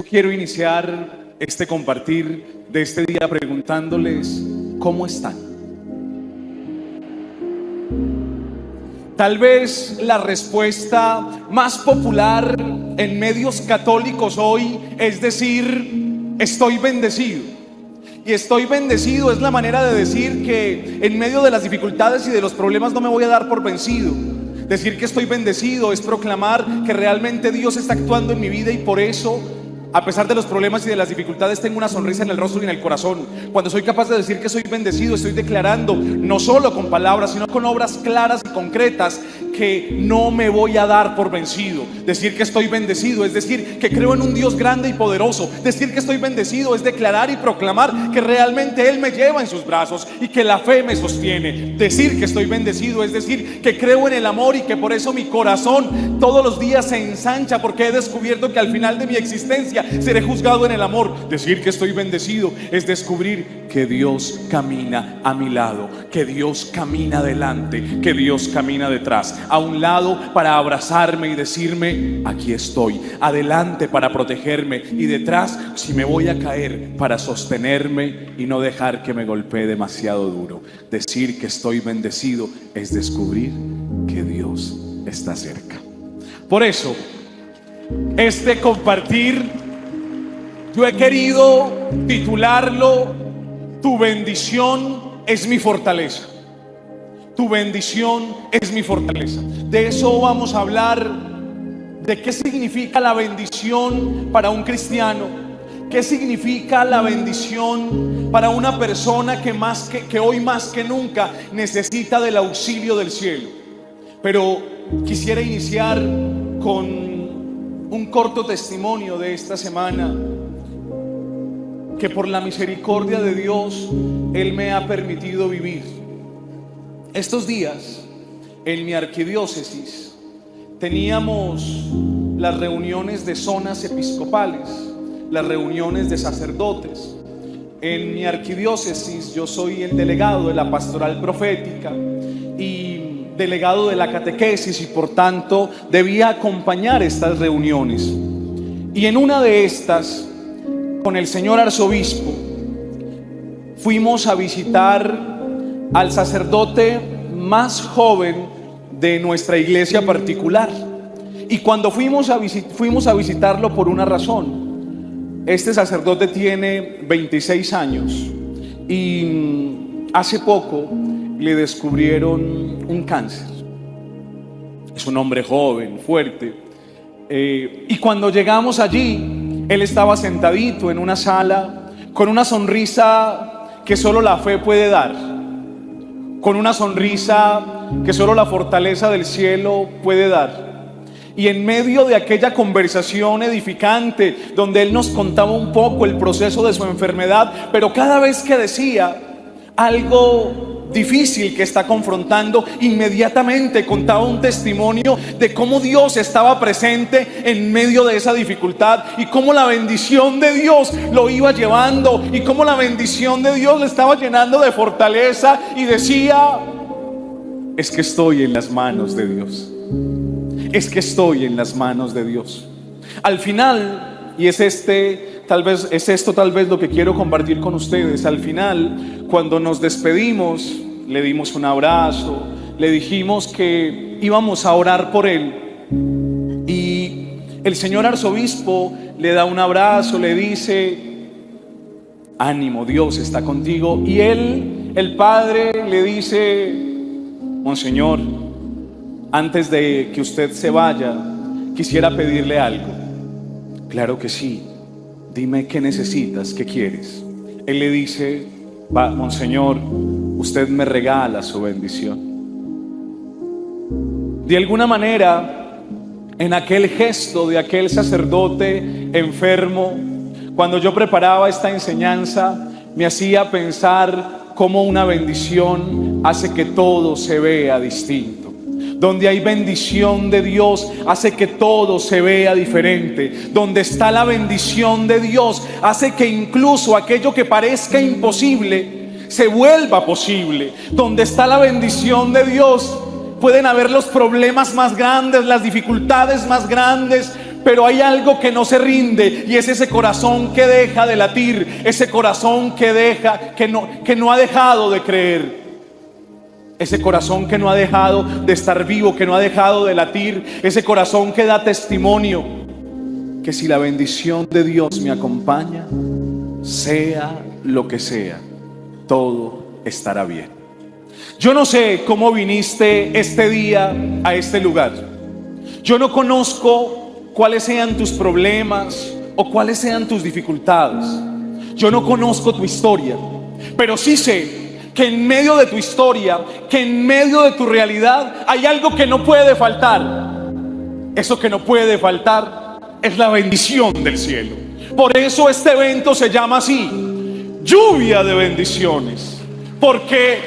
Quiero iniciar este compartir de este día preguntándoles ¿cómo están? Tal vez la respuesta más popular en medios católicos hoy es decir, estoy bendecido. Y estoy bendecido es la manera de decir que en medio de las dificultades y de los problemas no me voy a dar por vencido. Decir que estoy bendecido es proclamar que realmente Dios está actuando en mi vida y por eso, a pesar de los problemas y de las dificultades, tengo una sonrisa en el rostro y en el corazón. Cuando soy capaz de decir que soy bendecido, estoy declarando, no solo con palabras, sino con obras claras y concretas, que no me voy a dar por vencido. Decir que estoy bendecido es decir que creo en un Dios grande y poderoso. Decir que estoy bendecido es declarar y proclamar que realmente Él me lleva en sus brazos y que la fe me sostiene. Decir que estoy bendecido es decir que creo en el amor y que por eso mi corazón todos los días se ensancha, porque he descubierto que al final de mi existencia seré juzgado en el amor. Decir que estoy bendecido es descubrir que Dios camina a mi lado, que Dios camina adelante, que Dios camina detrás, a un lado para abrazarme y decirme aquí estoy, adelante para protegerme y detrás si me voy a caer para sostenerme y no dejar que me golpee demasiado duro. Decir que estoy bendecido es descubrir que Dios está cerca. Por eso este compartir yo he querido titularlo Tu bendición es mi fortaleza. Tu bendición es mi fortaleza. De eso vamos a hablar, de qué significa la bendición para un cristiano, qué significa la bendición para una persona que hoy más que nunca necesita del auxilio del cielo. Pero quisiera iniciar con un corto testimonio de esta semana, que por la misericordia de Dios Él me ha permitido vivir. Estos días en mi arquidiócesis teníamos las reuniones de zonas episcopales, las reuniones de sacerdotes. En mi arquidiócesis yo soy el delegado de la pastoral profética y delegado de la catequesis y por tanto debía acompañar estas reuniones. Y en una de estas, con el señor arzobispo, fuimos a visitar al sacerdote más joven de nuestra iglesia particular. Y cuando fuimos a visitarlo por una razón. Este sacerdote tiene 26 años y hace poco le descubrieron un cáncer. Es un hombre joven, fuerte. Y cuando llegamos allí, él estaba sentadito en una sala con una sonrisa que solo la fe puede dar, con una sonrisa que solo la fortaleza del cielo puede dar. Y en medio de aquella conversación edificante donde él nos contaba un poco el proceso de su enfermedad, pero cada vez que decía algo difícil que está confrontando, inmediatamente contaba un testimonio de cómo Dios estaba presente en medio de esa dificultad y cómo la bendición de Dios lo iba llevando y cómo la bendición de Dios le estaba llenando de fortaleza, y decía: es que estoy en las manos de Dios, es que estoy en las manos de Dios. Al final, y es esto tal vez lo que quiero compartir con ustedes, al final, cuando nos despedimos, le dimos un abrazo, le dijimos que íbamos a orar por él, y el señor arzobispo le da un abrazo, le dice: ánimo, Dios está contigo. Y él, el padre, le dice: monseñor, antes de que usted se vaya, quisiera pedirle algo. Claro que sí, dime qué necesitas, qué quieres. Él le dice: va, monseñor, usted me regala su bendición. De alguna manera, en aquel gesto de aquel sacerdote enfermo, cuando yo preparaba esta enseñanza, me hacía pensar cómo una bendición hace que todo se vea distinto. Donde hay bendición de Dios hace que todo se vea diferente. Donde está la bendición de Dios hace que incluso aquello que parezca imposible se vuelva posible. Donde está la bendición de Dios pueden haber los problemas más grandes, las dificultades más grandes, pero hay algo que no se rinde, y es ese corazón que deja de latir, ese corazón que no ha dejado de creer, ese corazón que no ha dejado de estar vivo, que no ha dejado de latir, ese corazón que da testimonio que si la bendición de Dios me acompaña, sea lo que sea, todo estará bien. Yo no sé cómo viniste este día a este lugar. Yo no conozco cuáles sean tus problemas o cuáles sean tus dificultades. Yo no conozco tu historia, pero sí sé que en medio de tu historia, que en medio de tu realidad, hay algo que no puede faltar. Eso que no puede faltar es la bendición del cielo. Por eso este evento se llama así: lluvia de bendiciones. Porque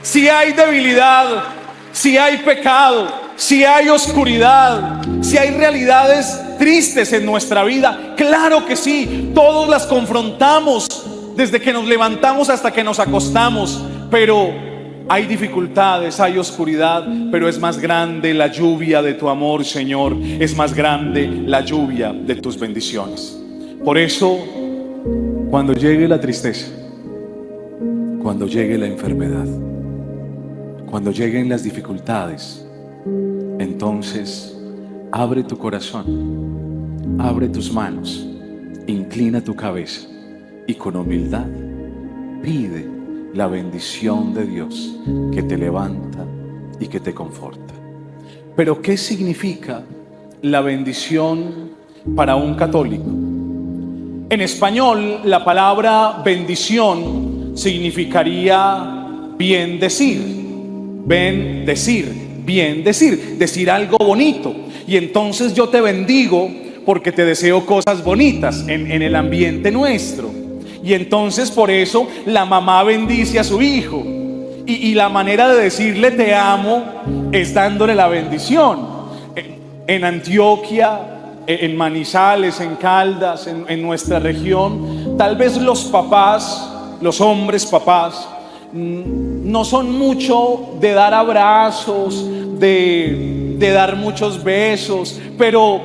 si hay debilidad, si hay pecado, si hay oscuridad, si hay realidades tristes en nuestra vida, claro que sí, todos las confrontamos desde que nos levantamos hasta que nos acostamos, pero hay dificultades, hay oscuridad, pero es más grande la lluvia de tu amor, Señor, es más grande la lluvia de tus bendiciones. Por eso, cuando llegue la tristeza, cuando llegue la enfermedad, cuando lleguen las dificultades, entonces abre tu corazón, abre tus manos, inclina tu cabeza y con humildad pide la bendición de Dios que te levanta y que te conforta. Pero ¿qué significa la bendición para un católico? En español, la palabra bendición significaría bien decir, decir algo bonito. Y entonces yo te bendigo porque te deseo cosas bonitas en el ambiente nuestro. Y entonces por eso la mamá bendice a su hijo. Y la manera de decirle te amo es dándole la bendición. En Antioquia, en Manizales, en Caldas, en nuestra región, tal vez los papás, los hombres papás, no son mucho de dar abrazos, de dar muchos besos, pero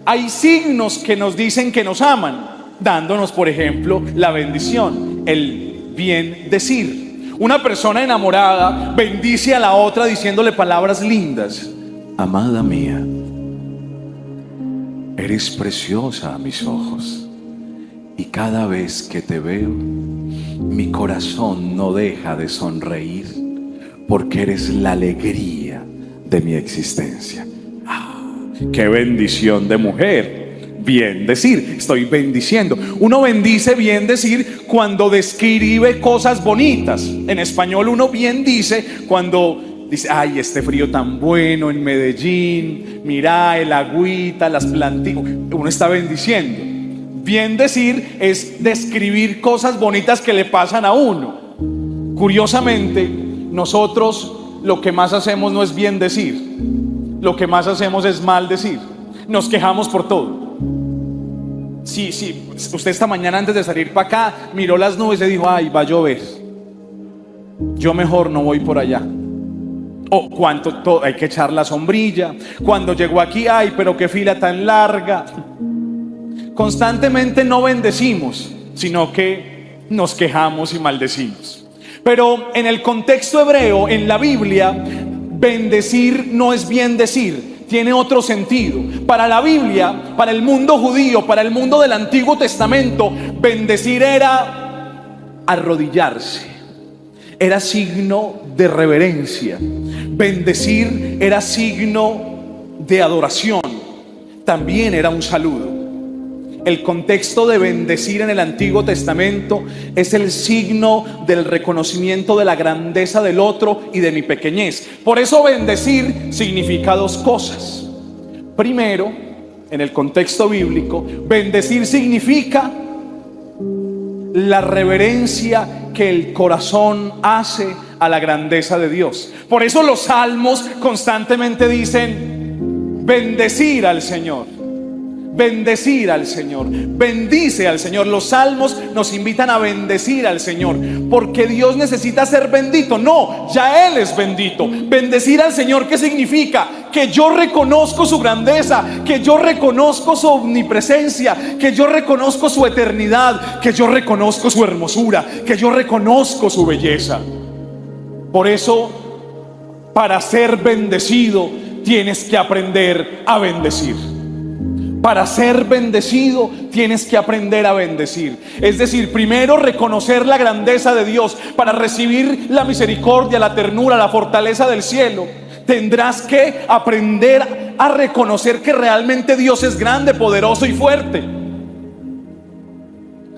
hay signos que nos dicen que nos aman, dándonos, por ejemplo, la bendición, el bien decir. Una persona enamorada bendice a la otra diciéndole palabras lindas: amada mía, eres preciosa a mis ojos, y cada vez que te veo, mi corazón no deja de sonreír, porque eres la alegría de mi existencia. ¡Qué bendición de mujer! Bien decir, estoy bendiciendo. Uno bendice bien decir cuando describe cosas bonitas. En español uno bien dice cuando dice: ay, este frío tan bueno en Medellín, mira el agüita, las plantitas. Uno está bendiciendo. Bien decir es describir cosas bonitas que le pasan a uno. Curiosamente, nosotros lo que más hacemos no es bien decir, lo que más hacemos es mal decir. Nos quejamos por todo. Sí, usted esta mañana antes de salir para acá miró las nubes y dijo: ay, va a llover, yo mejor no voy por allá. O hay que echar la sombrilla. Cuando llegó aquí, ay, pero qué fila tan larga. Constantemente no bendecimos, sino que nos quejamos y maldecimos. Pero en el contexto hebreo, en la Biblia, bendecir no es bien decir, tiene otro sentido. Para la Biblia, para el mundo judío, para el mundo del Antiguo Testamento, bendecir era arrodillarse, era signo de reverencia. Bendecir era signo de adoración, también era un saludo. El contexto de bendecir en el Antiguo Testamento es el signo del reconocimiento de la grandeza del otro y de mi pequeñez. Por eso bendecir significa dos cosas. Primero, en el contexto bíblico, bendecir significa la reverencia que el corazón hace a la grandeza de Dios. Por eso los salmos constantemente dicen: bendecir al Señor, bendecir al Señor. Bendice al Señor. Los salmos nos invitan a bendecir al Señor, porque Dios necesita ser bendito. No, ya Él es bendito. Bendecir al Señor, ¿qué significa? Que yo reconozco su grandeza, que yo reconozco su omnipresencia, que yo reconozco su eternidad, que yo reconozco su hermosura, que yo reconozco su belleza. Por eso, para ser bendecido, tienes que aprender a bendecir. Para ser bendecido tienes que aprender a bendecir. Es decir, primero reconocer la grandeza de Dios. Para recibir la misericordia, la ternura, la fortaleza del cielo, tendrás que aprender a reconocer que realmente Dios es grande, poderoso y fuerte.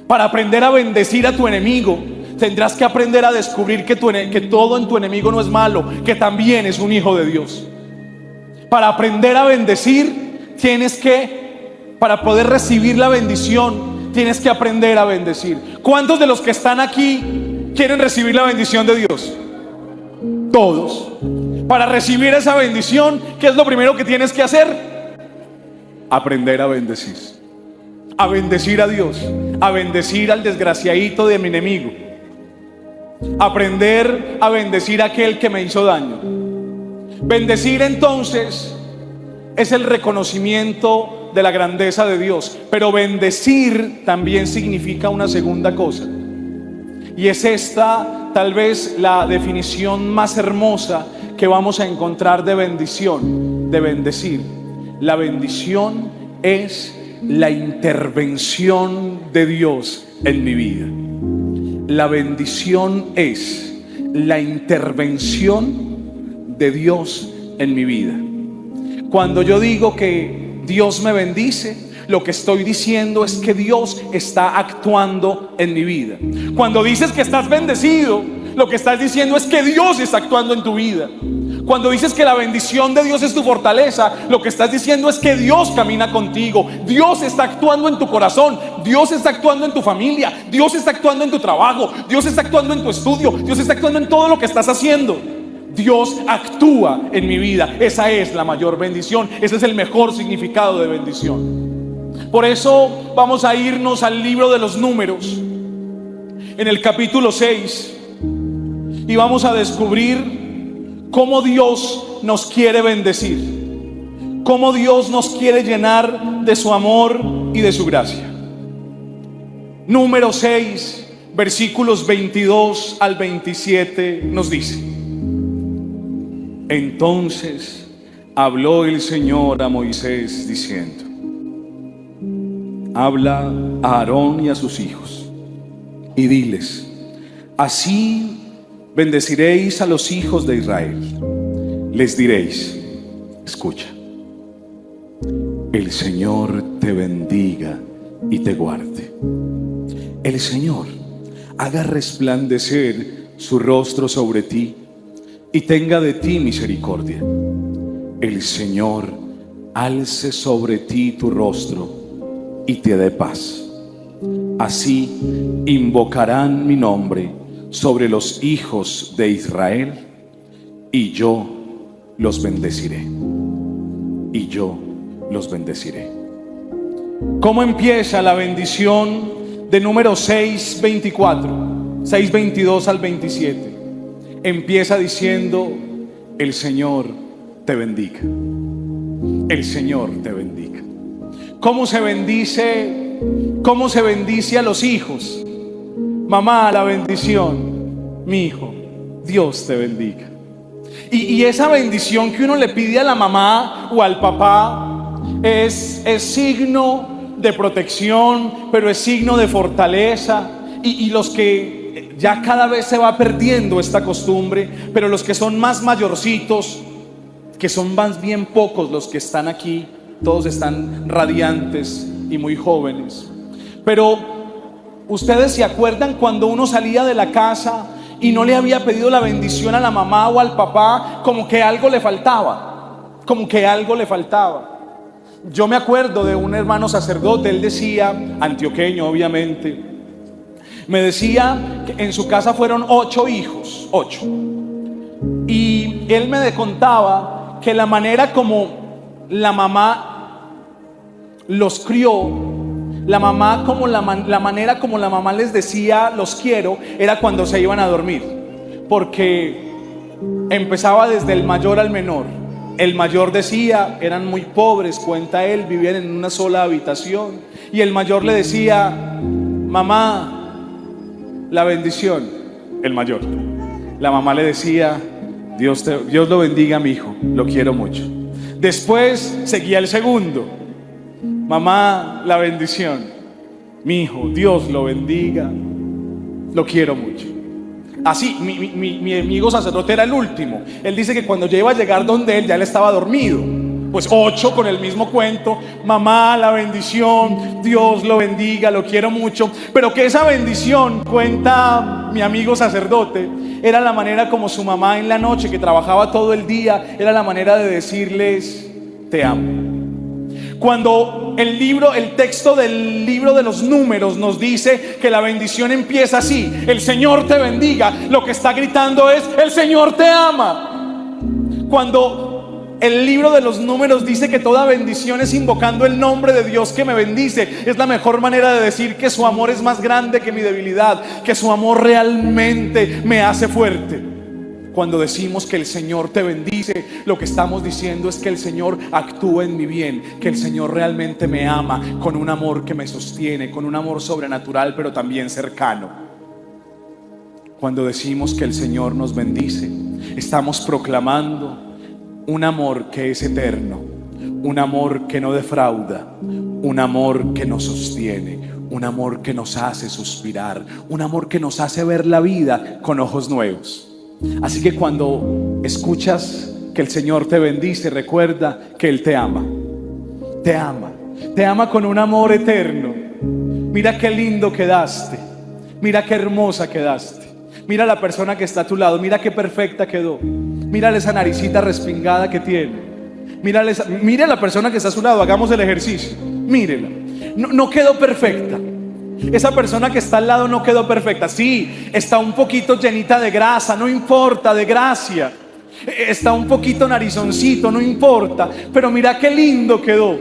Para aprender a bendecir a tu enemigo, tendrás que aprender a descubrir que todo en tu enemigo no es malo, que también es un hijo de Dios. Para aprender a bendecir, para poder recibir la bendición, tienes que aprender a bendecir. ¿Cuántos de los que están aquí quieren recibir la bendición de Dios? Todos. Para recibir esa bendición, ¿qué es lo primero que tienes que hacer? Aprender a bendecir. A bendecir a Dios, a bendecir al desgraciadito de mi enemigo. Aprender a bendecir a aquel que me hizo daño. Bendecir entonces es el reconocimiento de la grandeza de Dios, pero bendecir también significa una segunda cosa, y es esta tal vez la definición más hermosa que vamos a encontrar de bendición, de bendecir. La bendición es la intervención de Dios en mi vida. La bendición es la intervención de Dios en mi vida. Cuando yo digo que Dios me bendice, lo que estoy diciendo es que Dios está actuando en mi vida. Cuando dices que estás bendecido, lo que estás diciendo es que Dios está actuando en tu vida. Cuando dices que la bendición de Dios es tu fortaleza, lo que estás diciendo es que Dios camina contigo. Dios está actuando en tu corazón. Dios está actuando en tu familia. Dios está actuando en tu trabajo. Dios está actuando en tu estudio. Dios está actuando en todo lo que estás haciendo. Dios actúa en mi vida. Esa es la mayor bendición. Ese es el mejor significado de bendición. Por eso vamos a irnos al libro de los Números, en el capítulo 6, y vamos a descubrir cómo Dios nos quiere bendecir, cómo Dios nos quiere llenar de su amor y de su gracia. Número 6, versículos 22 al 27 nos dice: Entonces habló el Señor a Moisés diciendo: Habla a Aarón y a sus hijos y diles: Así bendeciréis a los hijos de Israel. Les diréis: Escucha, el Señor te bendiga y te guarde. El Señor haga resplandecer su rostro sobre ti y tenga de ti misericordia. El Señor alce sobre ti tu rostro y te dé paz. Así invocarán mi nombre sobre los hijos de Israel, y yo los bendeciré. Y yo los bendeciré. ¿Cómo empieza la bendición de Número 6, 24, 6, 22 al 27? Empieza diciendo: el Señor te bendiga. El Señor te bendiga. ¿Cómo se bendice? ¿Cómo se bendice a los hijos? Mamá, la bendición. Mi hijo, Dios te bendiga. Y esa bendición que uno le pide a la mamá o al papá es signo de protección, pero es signo de fortaleza. Y los que ya cada vez se va perdiendo esta costumbre, pero los que son más mayorcitos, que son más bien pocos los que están aquí, todos están radiantes y muy jóvenes. Pero ustedes se acuerdan cuando uno salía de la casa y no le había pedido la bendición a la mamá o al papá, como que algo le faltaba, como que algo le faltaba. Yo me acuerdo de un hermano sacerdote, él decía, antioqueño obviamente, me decía que en su casa fueron 8 hijos, 8. Y él me contaba que la manera como la mamá los crió, la mamá, como la manera como la mamá les decía los quiero, era cuando se iban a dormir, porque empezaba desde el mayor al menor. El mayor decía, eran muy pobres, cuenta él, vivían en una sola habitación, y el mayor le decía, mamá, la bendición. El mayor. La mamá le decía, Dios lo bendiga, mi hijo, lo quiero mucho. Después seguía el segundo, mamá, la bendición. Mi hijo, Dios lo bendiga, lo quiero mucho. Así, mi amigo sacerdote era el último. Él dice que cuando yo iba a llegar donde él, ya él estaba dormido. Pues 8 con el mismo cuento, mamá, la bendición, Dios lo bendiga, lo quiero mucho. Pero que esa bendición, cuenta mi amigo sacerdote, era la manera como su mamá en la noche, que trabajaba todo el día, era la manera de decirles, te amo. Cuando el texto del libro de los Números nos dice que la bendición empieza así, el Señor te bendiga, lo que está gritando es, el Señor te ama. Cuando el libro de los Números dice que toda bendición es invocando el nombre de Dios que me bendice, es la mejor manera de decir que su amor es más grande que mi debilidad, que su amor realmente me hace fuerte. Cuando decimos que el Señor te bendice, lo que estamos diciendo es que el Señor actúa en mi bien, que el Señor realmente me ama con un amor que me sostiene, con un amor sobrenatural pero también cercano. Cuando decimos que el Señor nos bendice, estamos proclamando un amor que es eterno, un amor que no defrauda, un amor que nos sostiene, un amor que nos hace suspirar, un amor que nos hace ver la vida con ojos nuevos. Así que cuando escuchas que el Señor te bendice, recuerda que Él te ama. Te ama con un amor eterno. Mira qué lindo quedaste, mira qué hermosa quedaste. Mira la persona que está a tu lado, mira qué perfecta quedó. Mírale esa naricita respingada que tiene. Mira la persona que está a su lado, hagamos el ejercicio. Mírela, no quedó perfecta. Esa persona que está al lado no quedó perfecta. Sí, está un poquito llenita de grasa, no importa, de gracia. Está un poquito narizoncito, no importa. Pero mira qué lindo quedó.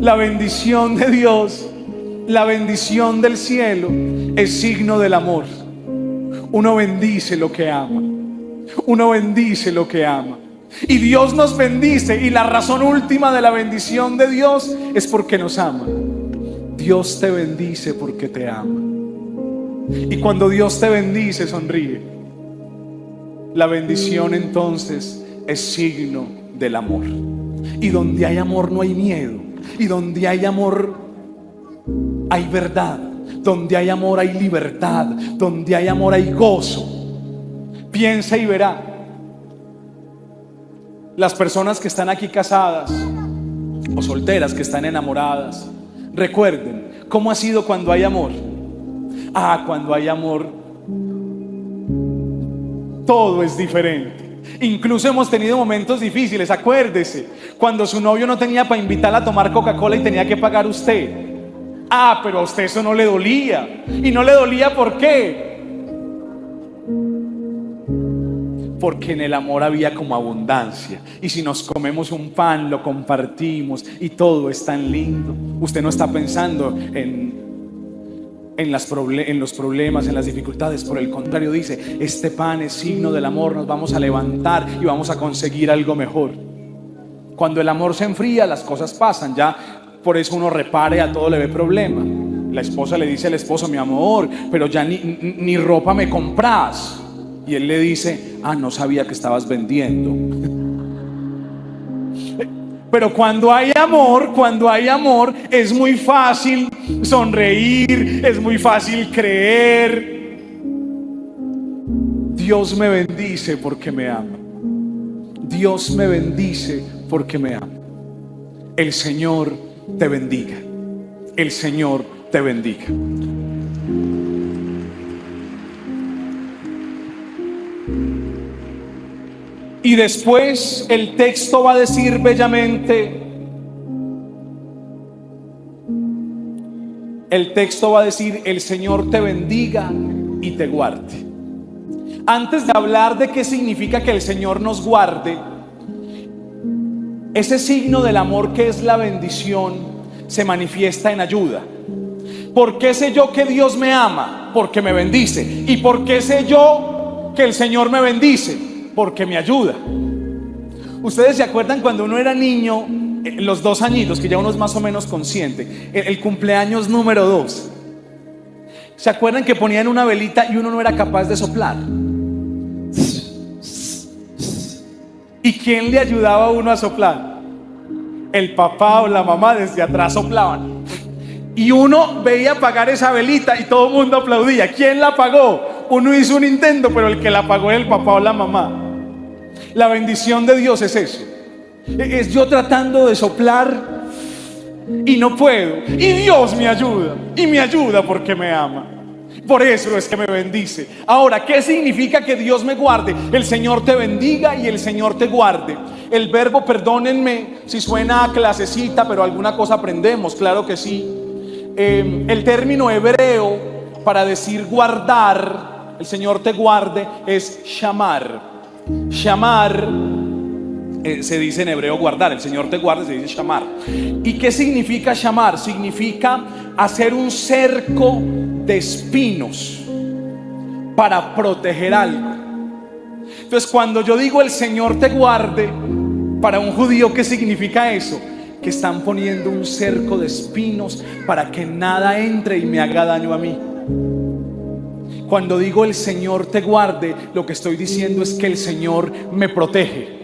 La bendición de Dios, la bendición del cielo es signo del amor. Uno bendice lo que ama. Uno bendice lo que ama. Y Dios nos bendice, y la razón última de la bendición de Dios es porque nos ama. Dios te bendice porque te ama. Y cuando Dios te bendice, sonríe. La bendición entonces es signo del amor. Y donde hay amor no hay miedo. Y donde hay amor hay verdad. Donde hay amor hay libertad. Donde hay amor hay gozo. Piensa y verá. Las personas que están aquí casadas o solteras que están enamoradas, recuerden cómo ha sido cuando hay amor. Cuando hay amor, todo es diferente. Incluso hemos tenido momentos difíciles. Acuérdese, cuando su novio no tenía para invitarla a tomar Coca-Cola y tenía que pagar usted. Pero a usted eso no le dolía. ¿Y no le dolía por qué? Porque en el amor había como abundancia. Y si nos comemos un pan, lo compartimos y todo es tan lindo. Usted no está pensando en los problemas, en las dificultades. Por el contrario, dice, este pan es signo del amor. Nos vamos a levantar y vamos a conseguir algo mejor. Cuando el amor se enfría, las cosas pasan. Ya por eso uno repare, a todo le ve problema. La esposa le dice al esposo, mi amor, pero ya ni ropa me compras. Y él le dice, no sabía que estabas vendiendo. Pero cuando hay amor, es muy fácil sonreír, es muy fácil creer. Dios me bendice porque me ama. Dios me bendice porque me ama. El Señor te bendiga. El Señor te bendiga. Y después el texto va a decir bellamente, el Señor te bendiga y te guarde. Antes de hablar de qué significa que el Señor nos guarde, ese signo del amor que es la bendición se manifiesta en ayuda. ¿Por qué sé yo que Dios me ama? Porque me bendice. ¿Y por qué sé yo que el Señor me bendice? Porque me ayuda. Ustedes se acuerdan cuando uno era niño, los 2 añitos, que ya uno es más o menos consciente, el cumpleaños número 2. ¿Se acuerdan que ponían una velita y uno no era capaz de soplar? ¿Y quién le ayudaba a uno a soplar? El papá o la mamá desde atrás soplaban. Y uno veía apagar esa velita y todo el mundo aplaudía. ¿Quién la apagó? Uno hizo un intento, pero el que la apagó era el papá o la mamá. La bendición de Dios es eso. Es yo tratando de soplar y no puedo. Y Dios me ayuda. Y me ayuda porque me ama. Por eso es que me bendice. Ahora, ¿qué significa que Dios me guarde? El Señor te bendiga y el Señor te guarde. El verbo, perdónenme si suena a clasecita, pero alguna cosa aprendemos, claro que sí. El término hebreo para decir guardar, el Señor te guarde, es shamar. Shamar se dice en hebreo guardar, el Señor te guarde, se dice shamar. ¿Y qué significa shamar? Significa hacer un cerco de espinos para proteger algo. Entonces, cuando yo digo el Señor te guarde, para un judío, ¿qué significa eso? Que están poniendo un cerco de espinos para que nada entre y me haga daño a mí. Cuando digo el Señor te guarde, lo que estoy diciendo es que el Señor me protege.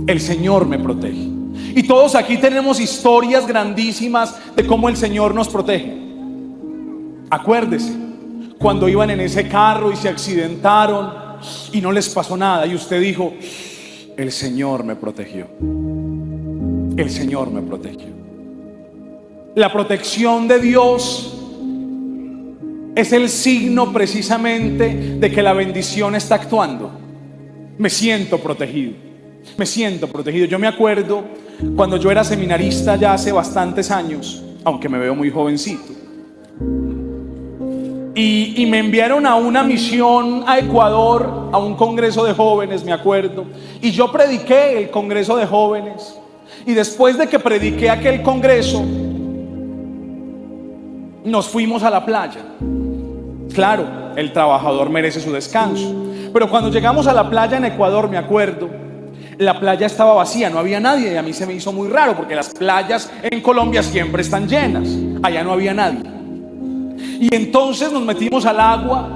El Señor me protege. Y todos aquí tenemos historias grandísimas de cómo el Señor nos protege. Acuérdese, cuando iban en ese carro y se accidentaron y no les pasó nada, y usted dijo: el Señor me protegió. El Señor me protegió. La protección de Dios es el signo precisamente de que la bendición está actuando. Me siento protegido. Me siento protegido. Yo me acuerdo cuando yo era seminarista ya hace bastantes años, aunque me veo muy jovencito, y me enviaron a una misión a Ecuador, a un congreso de jóvenes, me acuerdo, y yo prediqué el congreso de jóvenes. Y después de que prediqué aquel congreso, nos fuimos a la playa. Claro, el trabajador merece su descanso, pero cuando llegamos a la playa en Ecuador, me acuerdo, la playa estaba vacía, no había nadie. Y a mí se me hizo muy raro, porque las playas en Colombia siempre están llenas. Allá no había nadie. Y entonces nos metimos al agua,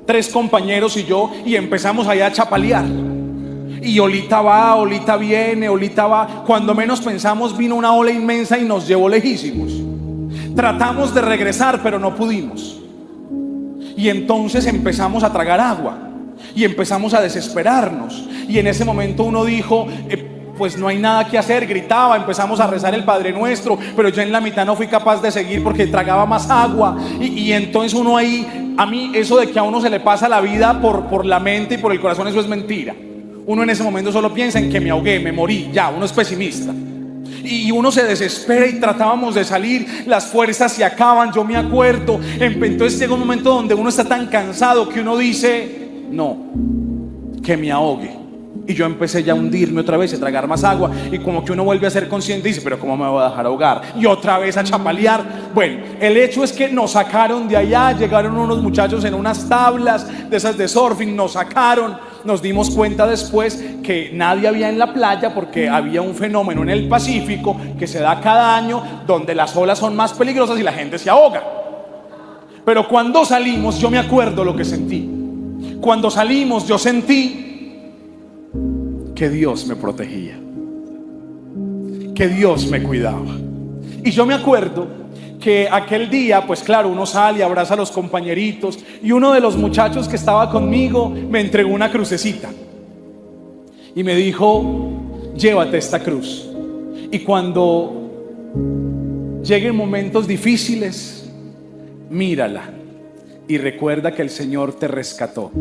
3 compañeros y yo, y empezamos allá a chapalear. Y olita va, olita viene, olita va. Cuando menos pensamos, vino una ola inmensa y nos llevó lejísimos. Tratamos de regresar, pero no pudimos. Y entonces empezamos a tragar agua y empezamos a desesperarnos. Y en ese momento uno dijo: pues no hay nada que hacer. Gritaba, empezamos a rezar el Padre Nuestro, pero yo en la mitad no fui capaz de seguir porque tragaba más agua. Y entonces uno ahí, a mí eso de que a uno se le pasa la vida por la mente y por el corazón, eso es mentira. Uno en ese momento solo piensa en que me ahogué, me morí, ya, uno es pesimista. Y uno se desespera y tratábamos de salir, las fuerzas se acaban, yo me acuerdo. Entonces llega un momento donde uno está tan cansado que uno dice: no, que me ahogue. Y yo empecé ya a hundirme otra vez, a tragar más agua, y como que uno vuelve a ser consciente y dice: pero ¿cómo me voy a dejar ahogar? Y otra vez a chapalear. Bueno, el hecho es que nos sacaron de allá. Llegaron unos muchachos en unas tablas de esas de surfing, nos sacaron. Nos dimos cuenta después que nadie había en la playa, porque había un fenómeno en el Pacífico que se da cada año, donde las olas son más peligrosas y la gente se ahoga. Pero cuando salimos, yo me acuerdo lo que sentí. Cuando salimos, yo sentí que Dios me protegía, que Dios me cuidaba. Y yo me acuerdo que aquel día, pues claro, uno sale, abraza a los compañeritos, y uno de los muchachos que estaba conmigo me entregó una crucecita y me dijo: llévate esta cruz, y cuando lleguen momentos difíciles, mírala y recuerda que el Señor te rescató,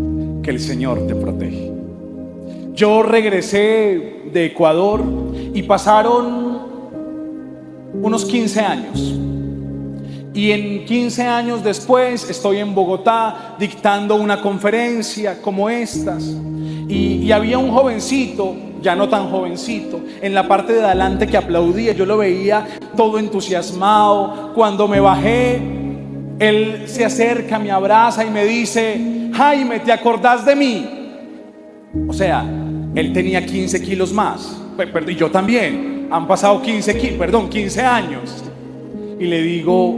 que el Señor te protege. Yo regresé de Ecuador y pasaron unos 15 años. Y en 15 años después estoy en Bogotá dictando una conferencia como estas. Y había un jovencito ya no tan jovencito, en la parte de adelante que aplaudía, yo lo veía todo entusiasmado. Cuando me bajé, él se acerca, me abraza y me dice: Jaime, ¿te acordás de mí? O sea, él tenía 15 kilos más, y yo también. Han pasado 15 años. Y le digo: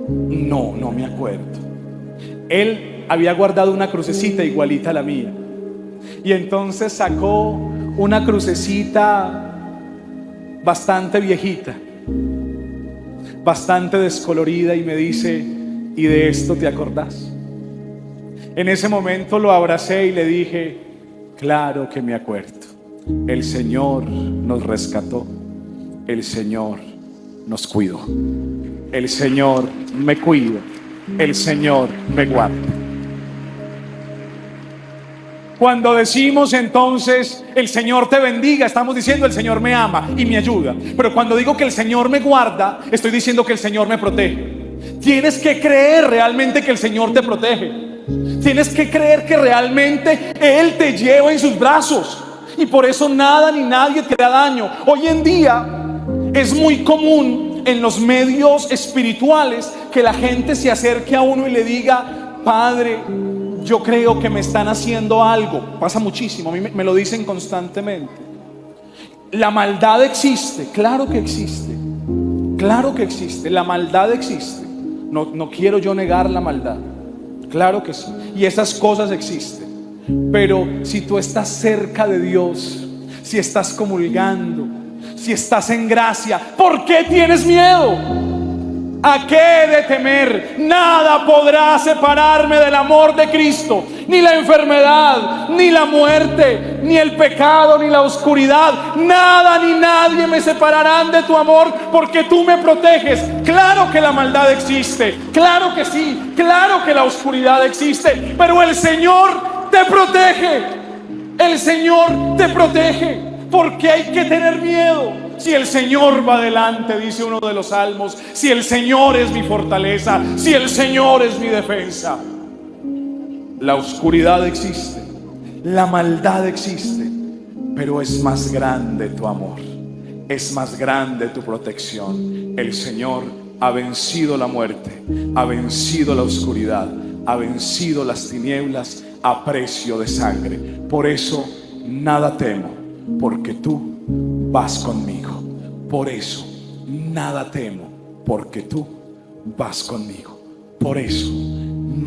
no me acuerdo. Él había guardado una crucecita igualita a la mía. Y entonces sacó una crucecita bastante viejita, bastante descolorida, y me dice: ¿y de esto te acordás? En ese momento lo abracé y le dije: claro que me acuerdo. El Señor nos rescató, el Señor nos cuidó, el Señor me cuida, el Señor me guarda. Cuando decimos entonces el Señor te bendiga, estamos diciendo el Señor me ama y me ayuda. Pero cuando digo que el Señor me guarda, estoy diciendo que el Señor me protege. Tienes que creer realmente que el Señor te protege. Tienes que creer que realmente Él te lleva en sus brazos, y por eso nada ni nadie te hará daño. Hoy en día es muy común en los medios espirituales que la gente se acerque a uno y le diga: Padre, yo creo que me están haciendo algo. Pasa muchísimo, a mí me lo dicen constantemente. La maldad existe, claro que existe, claro que existe, la maldad existe. No quiero yo negar la maldad, claro que sí, y esas cosas existen. Pero si tú estás cerca de Dios, si estás comulgando, si estás en gracia, ¿por qué tienes miedo? ¿A qué he de temer? Nada podrá separarme del amor de Cristo. Ni la enfermedad, ni la muerte, ni el pecado, ni la oscuridad. Nada ni nadie me separarán de tu amor, porque tú me proteges. Claro que la maldad existe, claro que sí, claro que la oscuridad existe, pero el Señor te protege. El Señor te protege. ¿Por qué hay que tener miedo? Si el Señor va adelante, dice uno de los salmos. Si el Señor es mi fortaleza, si el Señor es mi defensa. La oscuridad existe, la maldad existe, pero es más grande tu amor, es más grande tu protección. El Señor ha vencido la muerte, ha vencido la oscuridad, ha vencido las tinieblas a precio de sangre. Por eso nada temo, porque tú vas conmigo. Por eso nada temo, porque tú vas conmigo. Por eso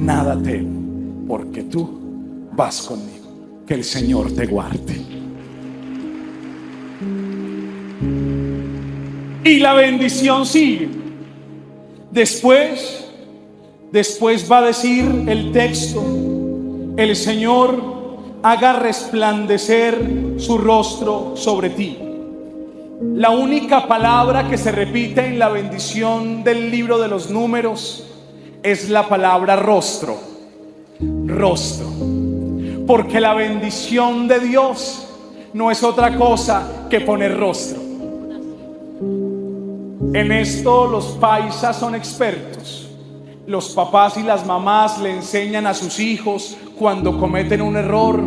nada temo, porque tú vas conmigo. Que el Señor te guarde. Y la bendición sigue. Después va a decir el texto: el Señor haga resplandecer su rostro sobre ti. La única palabra que se repite en la bendición del libro de los Números es la palabra rostro. Rostro. Porque la bendición de Dios no es otra cosa que poner rostro. En esto los paisas son expertos. Los papás y las mamás le enseñan a sus hijos, cuando cometen un error,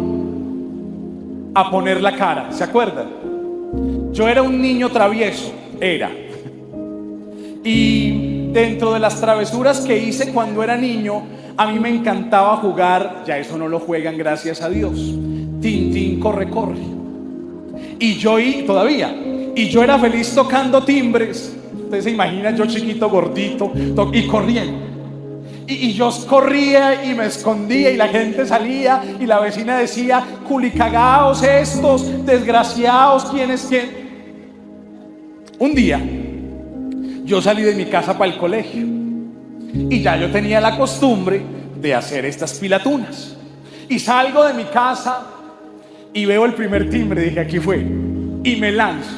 a poner la cara. ¿Se acuerdan? Yo era un niño travieso, y dentro de las travesuras que hice cuando era niño, a mí me encantaba jugar, ya eso no lo juegan gracias a Dios, Tintín corre, corre. Y yo era feliz tocando timbres. Ustedes se imaginan, yo chiquito, gordito, y corriendo. Y yo corría y me escondía, y la gente salía, y la vecina decía: culicagaos estos, desgraciados, ¿quién es quién? Un día yo salí de mi casa para el colegio, y ya yo tenía la costumbre de hacer estas pilatunas. Y salgo de mi casa y veo el primer timbre, dije: aquí fue, y me lanzo.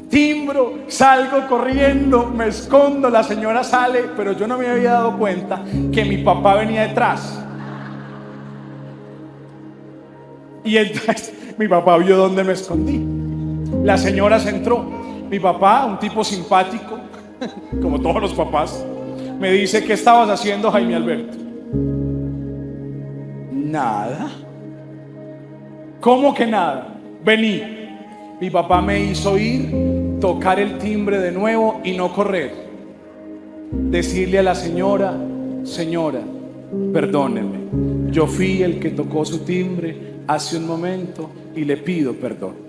Timbro, salgo corriendo, me escondo, la señora sale, pero yo no me había dado cuenta que mi papá venía detrás. Y entonces mi papá vio dónde me escondí. La señora se entró. Mi papá, un tipo simpático, como todos los papás, me dice: ¿qué estabas haciendo, Jaime Alberto? Nada. ¿Cómo que nada? vení. Mi papá me hizo ir, tocar el timbre de nuevo y no correr. Decirle a la señora: señora, perdóneme, yo fui el que tocó su timbre hace un momento y le pido perdón.